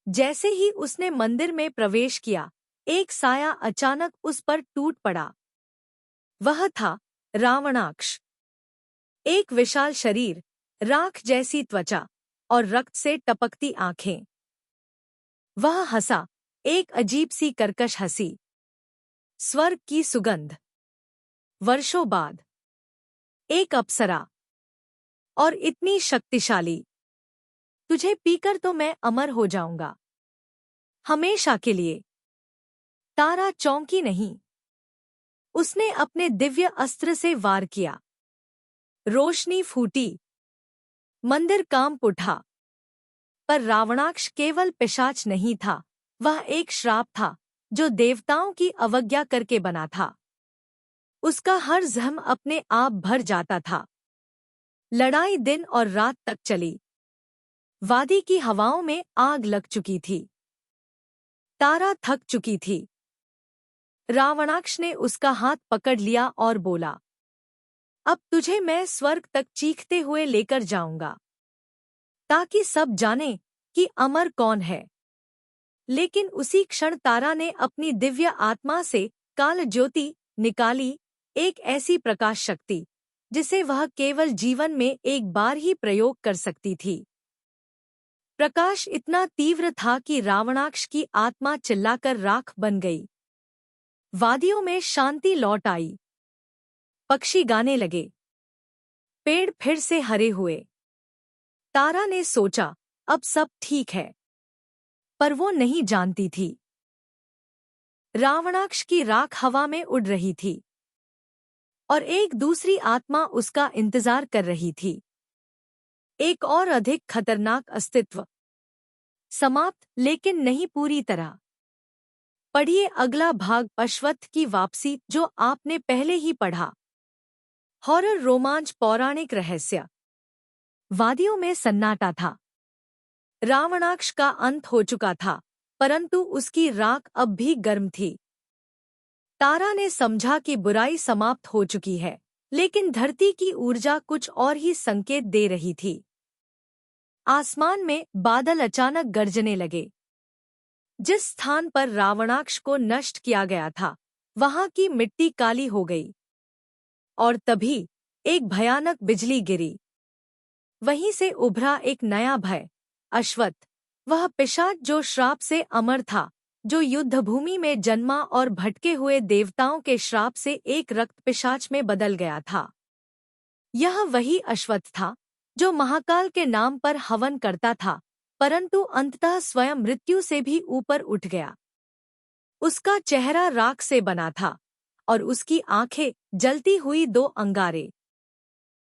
जैसे ही उसने मंदिर में प्रवेश किया, एक साया अचानक उस पर टूट पड़ा। वह था रावणाक्ष। एक विशाल शरीर, राख जैसी त्वचा और रक्त से टपकती आंखें। वह हंसा, एक अजीब सी कर्कश हंसी। स्वर्ग की सुगंध। वर्षों बाद एक अप्सरा। और इतनी शक्तिशाली। तुझे पीकर तो मैं अमर हो जाऊंगा, हमेशा के लिए। तारा चौंकी नहीं। उसने अपने दिव्य अस्त्र से वार किया। रोशनी फूटी। मंदिर कांप उठा। पर रावणाक्ष केवल पिशाच नहीं था, वह एक श्राप था जो देवताओं की अवज्ञा करके बना था। उसका हर जख्म अपने आप भर जाता था। लड़ाई दिन और रात तक चली। वादी की हवाओं में आग लग चुकी थी। तारा थक चुकी थी। रावणाक्ष ने उसका हाथ पकड़ लिया और बोला, अब तुझे मैं स्वर्ग तक चीखते हुए लेकर जाऊंगा, ताकि सब जाने कि अमर कौन है। लेकिन उसी क्षण तारा ने अपनी दिव्य आत्मा से काल ज्योति निकाली, एक ऐसी प्रकाश शक्ति जिसे वह केवल जीवन में एक बार ही प्रयोग कर सकती थी। प्रकाश इतना तीव्र था कि रावणाक्ष की आत्मा चिल्लाकर राख बन गई। वादियों में शांति लौट आई। पक्षी गाने लगे। पेड़ फिर से हरे हुए। तारा ने सोचा, अब सब ठीक है। पर वो नहीं जानती थी, रावणाक्ष की राख हवा में उड़ रही थी और एक दूसरी आत्मा उसका इंतजार कर रही थी। एक और अधिक खतरनाक अस्तित्व। समाप्त, लेकिन नहीं पूरी तरह। पढ़िए अगला भाग अश्वत्थ की वापसी, जो आपने पहले ही पढ़ा। हॉरर, रोमांच, पौराणिक रहस्य। वादियों में सन्नाटा था। रावणाक्ष का अंत हो चुका था, परंतु उसकी राख अब भी गर्म थी। तारा ने समझा कि बुराई समाप्त हो चुकी है, लेकिन धरती की ऊर्जा कुछ और ही संकेत दे रही थी। आसमान में बादल अचानक गरजने लगे। जिस स्थान पर रावणाक्ष को नष्ट किया गया था, वहां की मिट्टी काली हो गई। और तभी एक भयानक बिजली गिरी। वहीं से उभरा एक नया भय, अश्वत्थ, वह पिशाच जो श्राप से अमर था, जो युद्धभूमि में जन्मा और भटके हुए देवताओं के श्राप से एक रक्त पिशाच में बदल गया था। यह वही अश्वत्थ था जो महाकाल के नाम पर हवन करता था, परंतु अंततः स्वयं मृत्यु से भी ऊपर उठ गया। उसका चेहरा राख से बना था और उसकी आंखें जलती हुई दो अंगारे।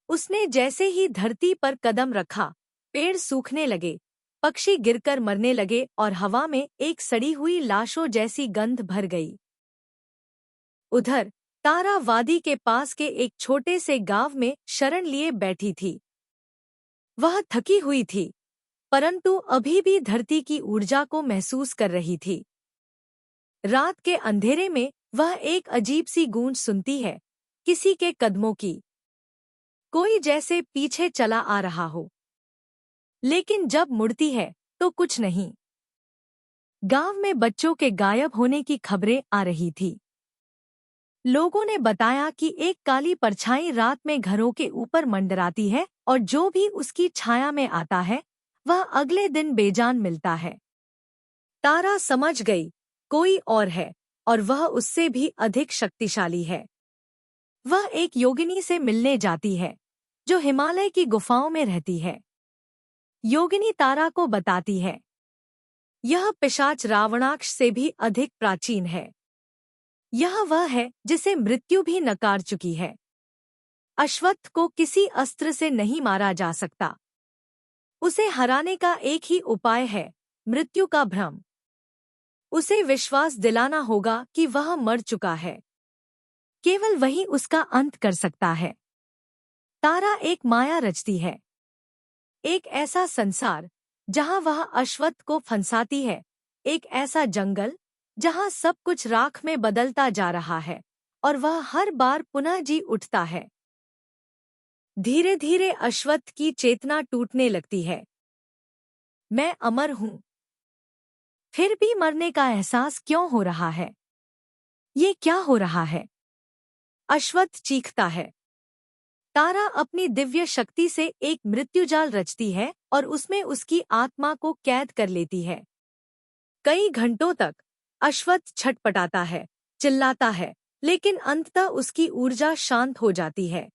उसने जैसे ही धरती पर कदम रखा, पेड़ सूखने लगे, पक्षी गिरकर मरने लगे और हवा में एक सड़ी हुई लाशों जैसी गंध भर गई। उधर तारा वादी के पास के एक छोटे से गांव में शरण लिए बैठी थी। वह थकी हुई थी, परंतु अभी भी धरती की ऊर्जा को महसूस कर रही थी। रात के अंधेरे में वह एक अजीब सी गूंज सुनती है, किसी के कदमों की। कोई जैसे पीछे चला आ रहा हो। लेकिन जब मुड़ती है तो कुछ नहीं। गांव में बच्चों के गायब होने की खबरें आ रही थी। लोगों ने बताया कि एक काली परछाई रात में घरों के ऊपर मंडराती है और जो भी उसकी छाया में आता है, वह अगले दिन बेजान मिलता है। तारा समझ गई, कोई और है, और वह उससे भी अधिक शक्तिशाली है। वह एक योगिनी से मिलने जाती है, जो हिमालय की गुफाओं में रहती है। योगिनी तारा को बताती है, यह पिशाच रावणाक्ष से भी अधिक प्राचीन है। यह वह है जिसे मृत्यु भी नकार चुकी है। अश्वत्थ को किसी अस्त्र से नहीं मारा जा सकता। उसे हराने का एक ही उपाय है, मृत्यु का भ्रम। उसे विश्वास दिलाना होगा कि वह मर चुका है। केवल वही उसका अंत कर सकता है। तारा एक माया रचती है, एक ऐसा संसार जहां वह अश्वत्थ को फंसाती है, एक ऐसा जंगल जहां सब कुछ राख में बदलता जा रहा है और वह हर बार पुनः जी उठता है। धीरे धीरे अश्वत्थ की चेतना टूटने लगती है। मैं अमर हूँ। फिर भी मरने का एहसास क्यों हो रहा है? ये क्या हो रहा है? अश्वत्थ चीखता है। तारा अपनी दिव्य शक्ति से एक मृत्युजाल रचती है और उसमें उसकी आत्मा को कैद कर लेती है। कई घंटों तक अश्वत्थ छटपटाता है, चिल्लाता है, लेकिन अंततः उसकी ऊर्जा शांत हो जाती है।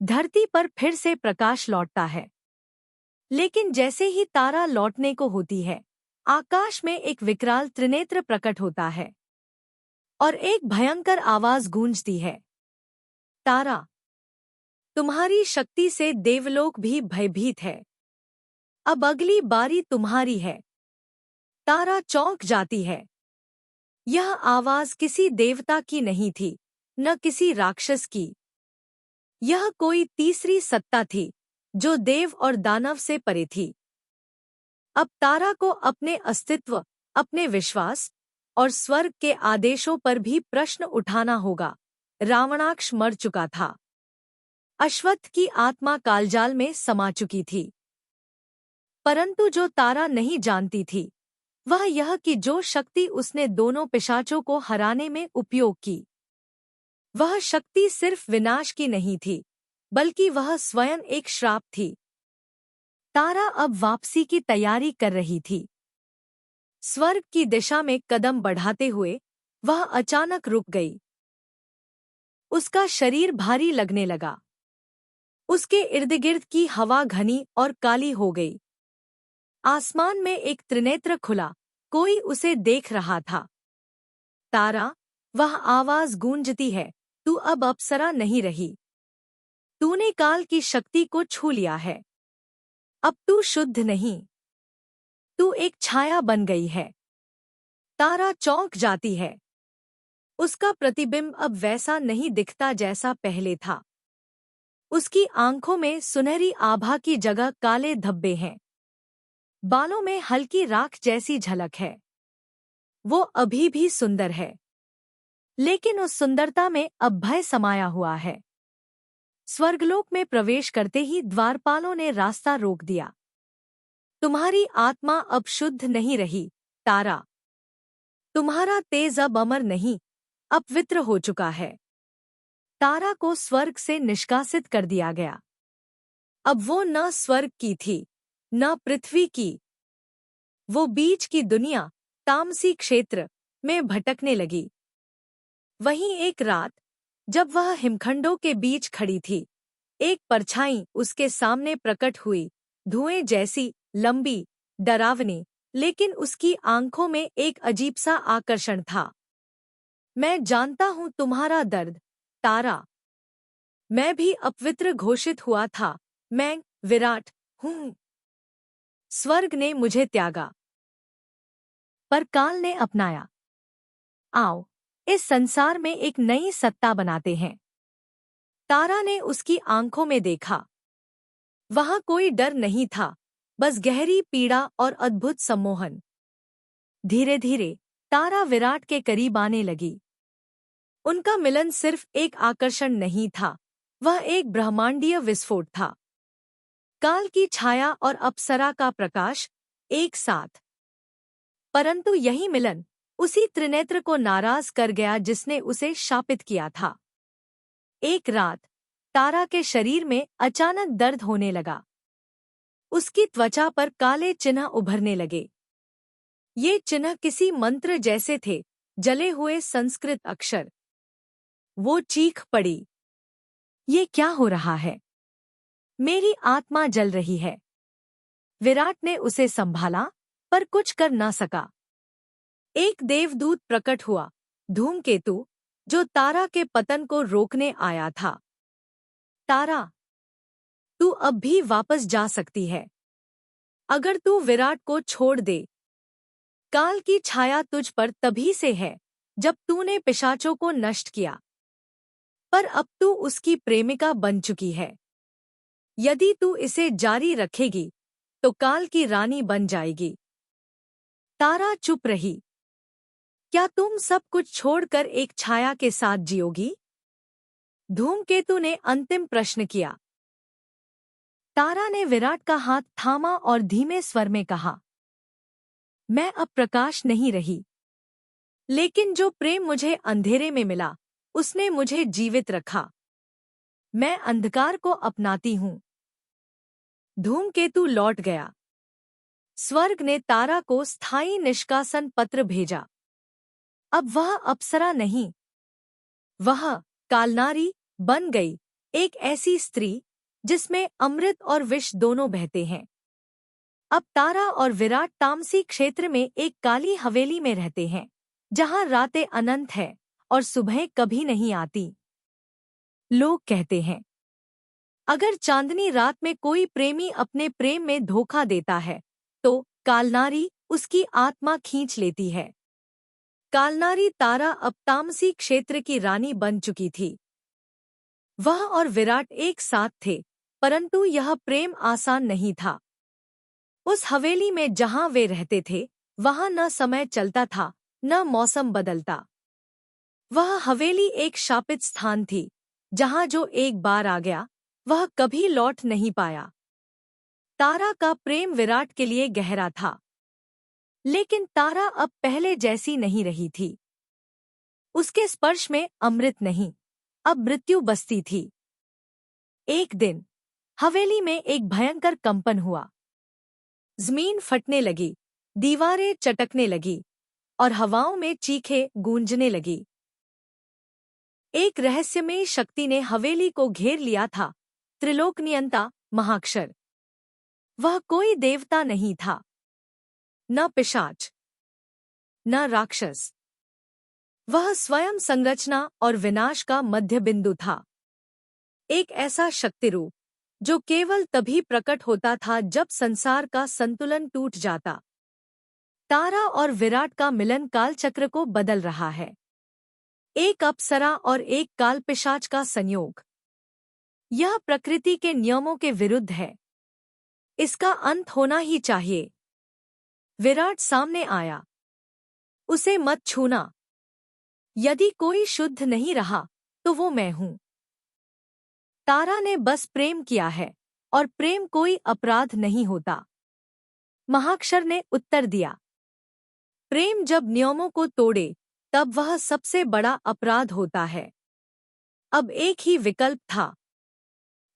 धरती पर फिर से प्रकाश लौटता है। लेकिन जैसे ही तारा लौटने को होती है, आकाश में एक विकराल त्रिनेत्र प्रकट होता है और एक भयंकर आवाज गूंजती है। तारा, तुम्हारी शक्ति से देवलोक भी भयभीत है। अब अगली बारी तुम्हारी है। तारा चौंक जाती है। यह आवाज किसी देवता की नहीं थी, न किसी राक्षस की। यह कोई तीसरी सत्ता थी, जो देव और दानव से परे थी। अब तारा को अपने अस्तित्व, अपने विश्वास और स्वर्ग के आदेशों पर भी प्रश्न उठाना होगा। रावणाक्ष मर चुका था। अश्वत्थ की आत्मा कालजाल में समा चुकी थी। परंतु जो तारा नहीं जानती थी, वह यह कि जो शक्ति उसने दोनों पिशाचों को हराने में उपयोग की, वह शक्ति सिर्फ विनाश की नहीं थी, बल्कि वह स्वयं एक श्राप थी। तारा अब वापसी की तैयारी कर रही थी। स्वर्ग की दिशा में कदम बढ़ाते हुए वह अचानक रुक गई। उसका शरीर भारी लगने लगा। उसके इर्दगिर्द की हवा घनी और काली हो गई। आसमान में एक त्रिनेत्र खुला, कोई उसे देख रहा था। तारा, वह आवाज गूंजती है, तू अब अप्सरा नहीं रही। तूने काल की शक्ति को छू लिया है। अब तू शुद्ध नहीं, तू एक छाया बन गई है। तारा चौंक जाती है। उसका प्रतिबिंब अब वैसा नहीं दिखता जैसा पहले था। उसकी आंखों में सुनहरी आभा की जगह काले धब्बे हैं। बालों में हल्की राख जैसी झलक है। वो अभी भी सुंदर है, लेकिन उस सुंदरता में अब भय समाया हुआ है। स्वर्गलोक में प्रवेश करते ही द्वारपालों ने रास्ता रोक दिया। तुम्हारी आत्मा अब शुद्ध नहीं रही, तारा। तुम्हारा तेज अब अमर नहीं, अपवित्र हो चुका है। तारा को स्वर्ग से निष्कासित कर दिया गया। अब वो न स्वर्ग की थी, न पृथ्वी की। वो बीच की दुनिया, तामसी क्षेत्र में भटकने लगी। वहीं एक रात, जब वह हिमखंडों के बीच खड़ी थी, एक परछाई उसके सामने प्रकट हुई, धुएं जैसी, लंबी, डरावनी, लेकिन उसकी आंखों में एक अजीब सा आकर्षण था। मैं जानता हूं तुम्हारा दर्द, तारा। मैं भी अपवित्र घोषित हुआ था। मैं विराट हूं। स्वर्ग ने मुझे त्यागा, पर काल ने अपनाया। आओ, इस संसार में एक नई सत्ता बनाते हैं। तारा ने उसकी आंखों में देखा। वहां कोई डर नहीं था, बस गहरी पीड़ा और अद्भुत सम्मोहन। धीरे धीरे तारा विराट के करीब आने लगी। उनका मिलन सिर्फ एक आकर्षण नहीं था, वह एक ब्रह्मांडीय विस्फोट था। काल की छाया और अप्सरा का प्रकाश एक साथ। परंतु यही मिलन उसी त्रिनेत्र को नाराज कर गया जिसने उसे शापित किया था। एक रात तारा के शरीर में अचानक दर्द होने लगा। उसकी त्वचा पर काले चिन्ह उभरने लगे। ये चिन्ह किसी मंत्र जैसे थे, जले हुए संस्कृत अक्षर। वो चीख पड़ी, ये क्या हो रहा है? मेरी आत्मा जल रही है। विराट ने उसे संभाला, पर कुछ कर न सका। एक देवदूत प्रकट हुआ, धूमकेतु, जो तारा के पतन को रोकने आया था। तारा, तू अब भी वापस जा सकती है, अगर तू विराट को छोड़ दे। काल की छाया तुझ पर तभी से है, जब तूने पिशाचों को नष्ट किया। पर अब तू उसकी प्रेमिका बन चुकी है। यदि तू इसे जारी रखेगी, तो काल की रानी बन जाएगी। तारा चुप रही। क्या तुम सब कुछ छोड़कर एक छाया के साथ जियोगी? धूमकेतु ने अंतिम प्रश्न किया। तारा ने विराट का हाथ थामा और धीमे स्वर में कहा, मैं अब प्रकाश नहीं रही, लेकिन जो प्रेम मुझे अंधेरे में मिला उसने मुझे जीवित रखा। मैं अंधकार को अपनाती हूँ। धूमकेतु लौट गया। स्वर्ग ने तारा को स्थायी निष्कासन पत्र भेजा। अब वह अप्सरा नहीं, वह कालनारी बन गई, एक ऐसी स्त्री जिसमें अमृत और विष दोनों बहते हैं। अब तारा और विराट तामसी क्षेत्र में एक काली हवेली में रहते हैं, जहां रातें अनंत है और सुबह कभी नहीं आती। लोग कहते हैं, अगर चांदनी रात में कोई प्रेमी अपने प्रेम में धोखा देता है, तो कालनारी उसकी आत्मा खींच लेती है। कालनारी तारा अब तामसी क्षेत्र की रानी बन चुकी थी। वह और विराट एक साथ थे, परंतु यह प्रेम आसान नहीं था। उस हवेली में जहां वे रहते थे, वहां न समय चलता था, न मौसम बदलता। वह हवेली एक शापित स्थान थी, जहां जो एक बार आ गया, वह कभी लौट नहीं पाया। तारा का प्रेम विराट के लिए गहरा था, लेकिन तारा अब पहले जैसी नहीं रही थी। उसके स्पर्श में अमृत नहीं, अब मृत्यु बसती थी। एक दिन हवेली में एक भयंकर कंपन हुआ। जमीन फटने लगी, दीवारें चटकने लगी और हवाओं में चीखें गूंजने लगी। एक रहस्यमयी शक्ति ने हवेली को घेर लिया था, त्रिलोकनियंता महाक्षर। वह कोई देवता नहीं था, न पिशाच, न राक्षस। वह स्वयं संरचना और विनाश का मध्य बिंदु था। एक ऐसा शक्तिरूप जो केवल तभी प्रकट होता था जब संसार का संतुलन टूट जाता। तारा और विराट का मिलन कालचक्र को बदल रहा है। एक अप्सरा और एक कालपिशाच का संयोग। यह प्रकृति के नियमों के विरुद्ध है। इसका अंत होना ही चाहिए। विराट सामने आया। उसे मत छूना। यदि कोई शुद्ध नहीं रहा, तो वो मैं हूं। तारा ने बस प्रेम किया है, और प्रेम कोई अपराध नहीं होता। महाक्षर ने उत्तर दिया, प्रेम जब नियमों को तोड़े, तब वह सबसे बड़ा अपराध होता है। अब एक ही विकल्प था,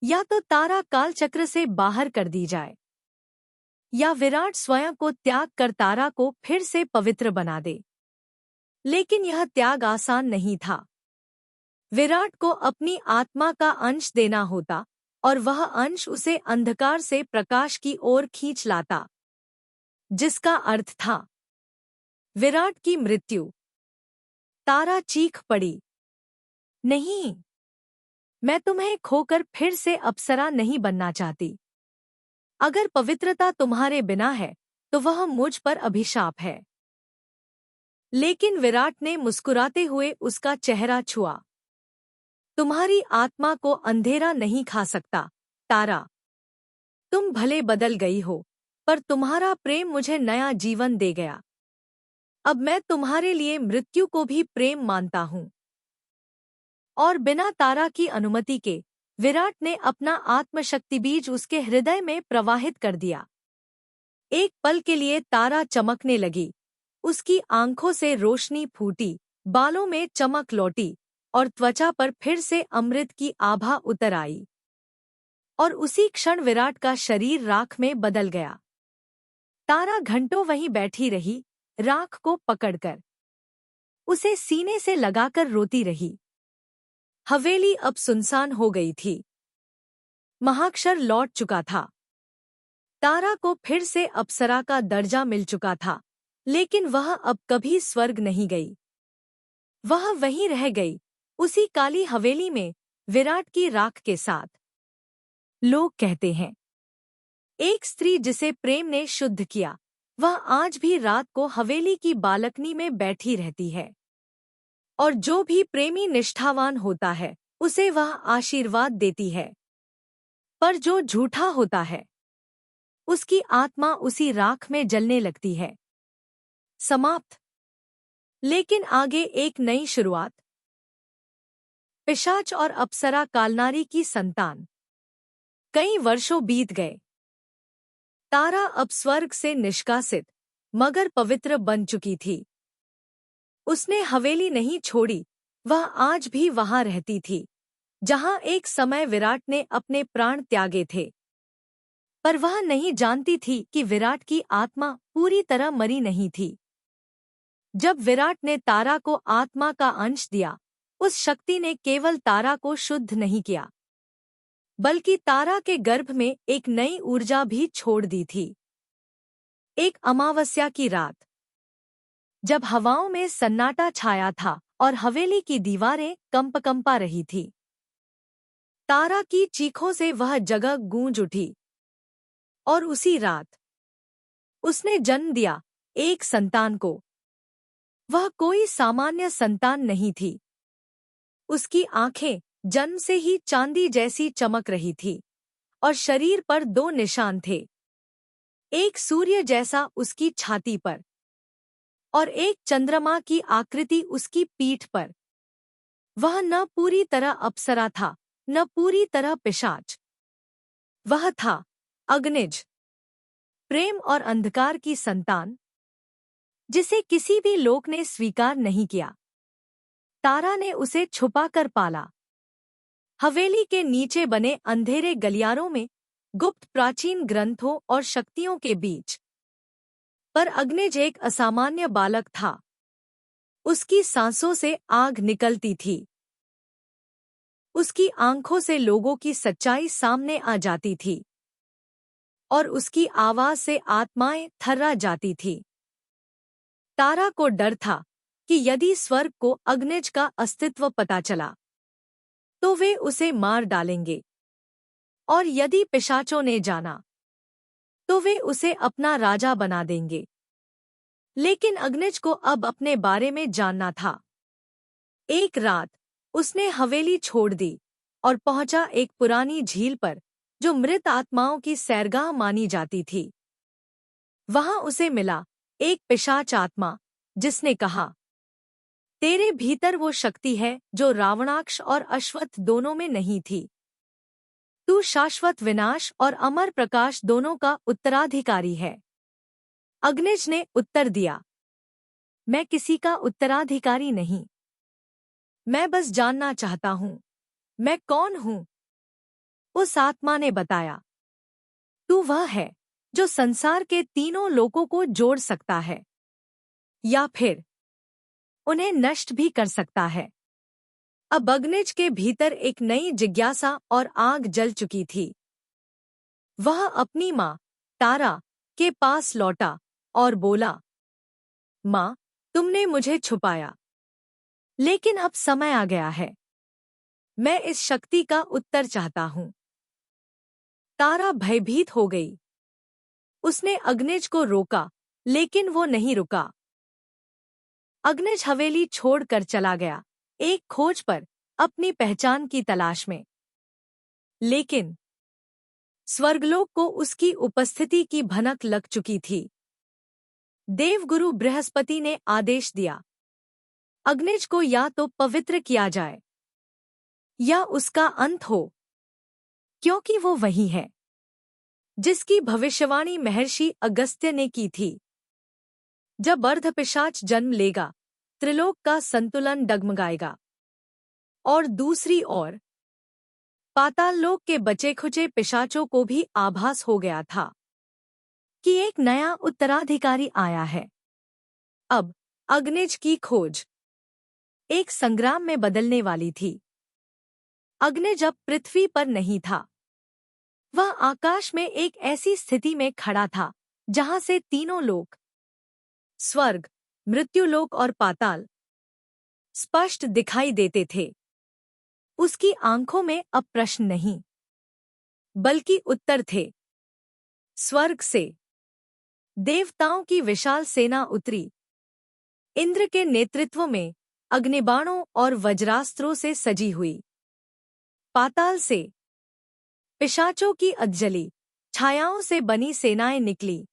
या तो तारा कालचक्र से बाहर कर दी जाए, या विराट स्वयं को त्याग कर तारा को फिर से पवित्र बना दे। लेकिन यह त्याग आसान नहीं था। विराट को अपनी आत्मा का अंश देना होता, और वह अंश उसे अंधकार से प्रकाश की ओर खींच लाता, जिसका अर्थ था विराट की मृत्यु। तारा चीख पड़ी, नहीं, मैं तुम्हें खोकर फिर से अप्सरा नहीं बनना चाहती। अगर पवित्रता तुम्हारे बिना है, तो वह मुझ पर अभिशाप है। लेकिन विराट ने मुस्कुराते हुए उसका चेहरा छुआ। तुम्हारी आत्मा को अंधेरा नहीं खा सकता, तारा। तुम भले बदल गई हो, पर तुम्हारा प्रेम मुझे नया जीवन दे गया। अब मैं तुम्हारे लिए मृत्यु को भी प्रेम मानता हूं। और बिना तारा की अनुमति के विराट ने अपना आत्मशक्ति बीज उसके हृदय में प्रवाहित कर दिया। एक पल के लिए तारा चमकने लगी। उसकी आंखों से रोशनी फूटी, बालों में चमक लौटी, और त्वचा पर फिर से अमृत की आभा उतर आई। और उसी क्षण विराट का शरीर राख में बदल गया। तारा घंटों वहीं बैठी रही, राख को पकड़कर। उसे सीने से लगाकर रोती रही। हवेली अब सुनसान हो गई थी। महाक्षर लौट चुका था। तारा को फिर से अप्सरा का दर्जा मिल चुका था, लेकिन वह अब कभी स्वर्ग नहीं गई। वह वहीं रह गई, उसी काली हवेली में, विराट की राख के साथ। लोग कहते हैं, एक स्त्री जिसे प्रेम ने शुद्ध किया, वह आज भी रात को हवेली की बालकनी में बैठी रहती है। और जो भी प्रेमी निष्ठावान होता है, उसे वह आशीर्वाद देती है। पर जो झूठा होता है, उसकी आत्मा उसी राख में जलने लगती है। समाप्त। लेकिन आगे एक नई शुरुआत। पिशाच और अप्सरा कालनारी की संतान। कई वर्षों बीत गए। तारा अब स्वर्ग से निष्कासित, मगर पवित्र बन चुकी थी। उसने हवेली नहीं छोड़ी, वह आज भी वहां रहती थी, जहां एक समय विराट ने अपने प्राण त्यागे थे। पर वह नहीं जानती थी कि विराट की आत्मा पूरी तरह मरी नहीं थी। जब विराट ने तारा को आत्मा का अंश दिया, उस शक्ति ने केवल तारा को शुद्ध नहीं किया, बल्कि तारा के गर्भ में एक नई ऊर्जा भी छोड़ दी थी। एक अमावस्या की रात, जब हवाओं में सन्नाटा छाया था और हवेली की दीवारें कंपा रही थी, तारा की चीखों से वह जगह गूंज उठी। और उसी रात उसने जन्म दिया एक संतान को। वह कोई सामान्य संतान नहीं थी। उसकी आंखें जन्म से ही चांदी जैसी चमक रही थी और शरीर पर दो निशान थे, एक सूर्य जैसा उसकी छाती पर और एक चंद्रमा की आकृति उसकी पीठ पर। वह न पूरी तरह अप्सरा था, न पूरी तरह पिशाच। वह था अग्निज, प्रेम और अंधकार की संतान, जिसे किसी भी लोक ने स्वीकार नहीं किया। तारा ने उसे छुपाकर पाला, हवेली के नीचे बने अंधेरे गलियारों में, गुप्त प्राचीन ग्रंथों और शक्तियों के बीच। पर अग्निज एक असामान्य बालक था। उसकी सांसों से आग निकलती थी, उसकी आंखों से लोगों की सच्चाई सामने आ जाती थी और उसकी आवाज से आत्माएं थर्रा जाती थी। तारा को डर था कि यदि स्वर्ग को अग्निज का अस्तित्व पता चला तो वे उसे मार डालेंगे, और यदि पिशाचों ने जाना तो वे उसे अपना राजा बना देंगे। लेकिन अग्निज को अब अपने बारे में जानना था। एक रात उसने हवेली छोड़ दी और पहुंचा एक पुरानी झील पर, जो मृत आत्माओं की सैरगाह मानी जाती थी। वहां उसे मिला एक पिशाच आत्मा, जिसने कहा, तेरे भीतर वो शक्ति है जो रावणाक्ष और अश्वत्थ दोनों में नहीं थी। तू शाश्वत विनाश और अमर प्रकाश दोनों का उत्तराधिकारी है। अग्निज ने उत्तर दिया, मैं किसी का उत्तराधिकारी नहीं। मैं बस जानना चाहता हूँ, मैं कौन हूँ। उस आत्मा ने बताया, तू वह है जो संसार के तीनों लोकों को जोड़ सकता है, या फिर उन्हें नष्ट भी कर सकता है। अब अग्निज के भीतर एक नई जिज्ञासा और आग जल चुकी थी। वह अपनी माँ तारा के पास लौटा और बोला, माँ, तुमने मुझे छुपाया, लेकिन अब समय आ गया है। मैं इस शक्ति का उत्तर चाहता हूँ। तारा भयभीत हो गई। उसने अग्निज को रोका, लेकिन वो नहीं रुका। अग्निज हवेली छोड़कर चला गया, एक खोज पर, अपनी पहचान की तलाश में। लेकिन स्वर्गलोक को उसकी उपस्थिति की भनक लग चुकी थी। देवगुरु बृहस्पति ने आदेश दिया, अग्निज को या तो पवित्र किया जाए या उसका अंत हो, क्योंकि वो वही है जिसकी भविष्यवाणी महर्षि अगस्त्य ने की थी। जब अर्धपिशाच जन्म लेगा, त्रिलोक का संतुलन डगमगाएगा। और दूसरी ओर पाताल लोक के बचे खुचे पिशाचों को भी आभास हो गया था कि एक नया उत्तराधिकारी आया है। अब अग्निज की खोज एक संग्राम में बदलने वाली थी। अग्निज अब पृथ्वी पर नहीं था। वह आकाश में एक ऐसी स्थिति में खड़ा था जहां से तीनों लोक, स्वर्ग, मृत्युलोक और पाताल, स्पष्ट दिखाई देते थे। उसकी आंखों में अब प्रश्न नहीं, बल्कि उत्तर थे। स्वर्ग से देवताओं की विशाल सेना उतरी, इंद्र के नेतृत्व में, अग्निबाणों और वज्रास्त्रों से सजी हुई। पाताल से पिशाचों की अधजली छायाओं से बनी सेनाएं निकली,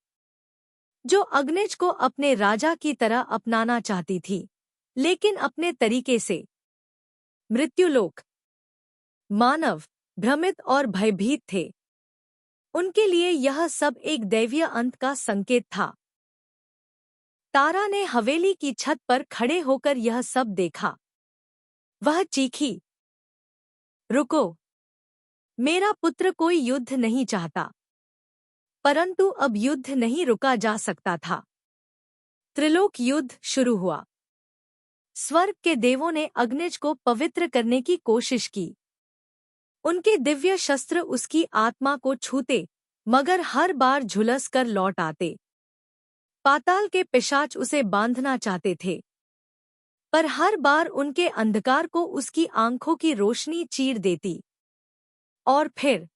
जो अग्निज को अपने राजा की तरह अपनाना चाहती थी, लेकिन अपने तरीके से। मृत्युलोक मानव भ्रमित और भयभीत थे। उनके लिए यह सब एक दैवीय अंत का संकेत था। तारा ने हवेली की छत पर खड़े होकर यह सब देखा। वह चीखी, रुको, मेरा पुत्र कोई युद्ध नहीं चाहता। परंतु अब युद्ध नहीं रुका जा सकता था। त्रिलोक युद्ध शुरू हुआ। स्वर्ग के देवों ने अग्निज को पवित्र करने की कोशिश की। उनके दिव्य शस्त्र उसकी आत्मा को छूते, मगर हर बार झुलस कर लौट आते। पाताल के पिशाच उसे बांधना चाहते थे, पर हर बार उनके अंधकार को उसकी आंखों की रोशनी चीर देती। और फिर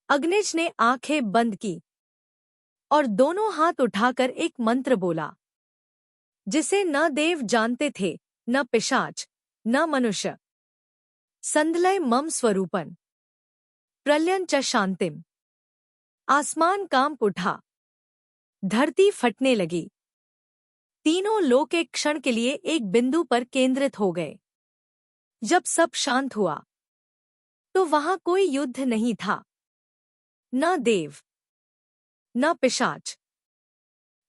अग्निज ने आंखें बंद की और दोनों हाथ उठाकर एक मंत्र बोला, जिसे न देव जानते थे, न पिशाच, न मनुष्य। संधलय मम स्वरूपन प्रलयन च शांतिम। आसमान कांप उठा, धरती फटने लगी। तीनों लोक एक क्षण के लिए एक बिंदु पर केंद्रित हो गए। जब सब शांत हुआ तो वहां कोई युद्ध नहीं था, न देव, न पिशाच,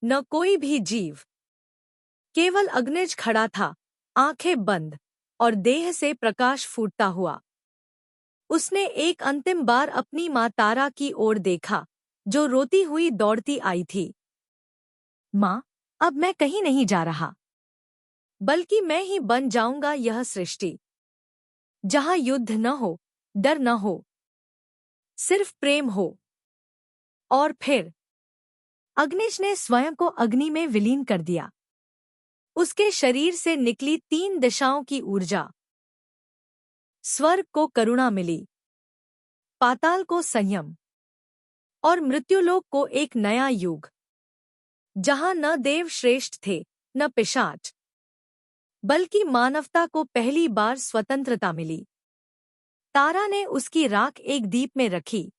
न कोई भी जीव। केवल अग्निज खड़ा था, आंखें बंद और देह से प्रकाश फूटता हुआ। उसने एक अंतिम बार अपनी मां तारा की ओर देखा, जो रोती हुई दौड़ती आई थी। मां, अब मैं कहीं नहीं जा रहा, बल्कि मैं ही बन जाऊंगा यह सृष्टि, जहां युद्ध न हो, डर न हो, सिर्फ प्रेम हो। और फिर अग्निज ने स्वयं को अग्नि में विलीन कर दिया। उसके शरीर से निकली 3 दिशाओं की ऊर्जा। स्वर्ग को करुणा मिली, पाताल को संयम और मृत्युलोक को एक नया युग, जहां न देव श्रेष्ठ थे, न पिशाच, बल्कि मानवता को पहली बार स्वतंत्रता मिली। तारा ने उसकी राख एक दीप में रखी,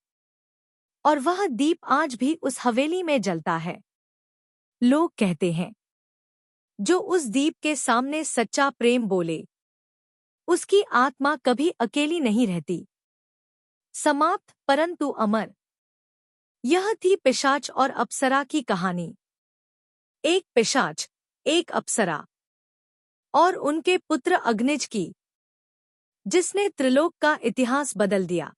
और वह दीप आज भी उस हवेली में जलता है। लोग कहते हैं, जो उस दीप के सामने सच्चा प्रेम बोले, उसकी आत्मा कभी अकेली नहीं रहती। समाप्त परंतु अमर। यह थी पिशाच और अप्सरा की कहानी। एक पिशाच, एक अप्सरा और उनके पुत्र अग्निज की, जिसने त्रिलोक का इतिहास बदल दिया।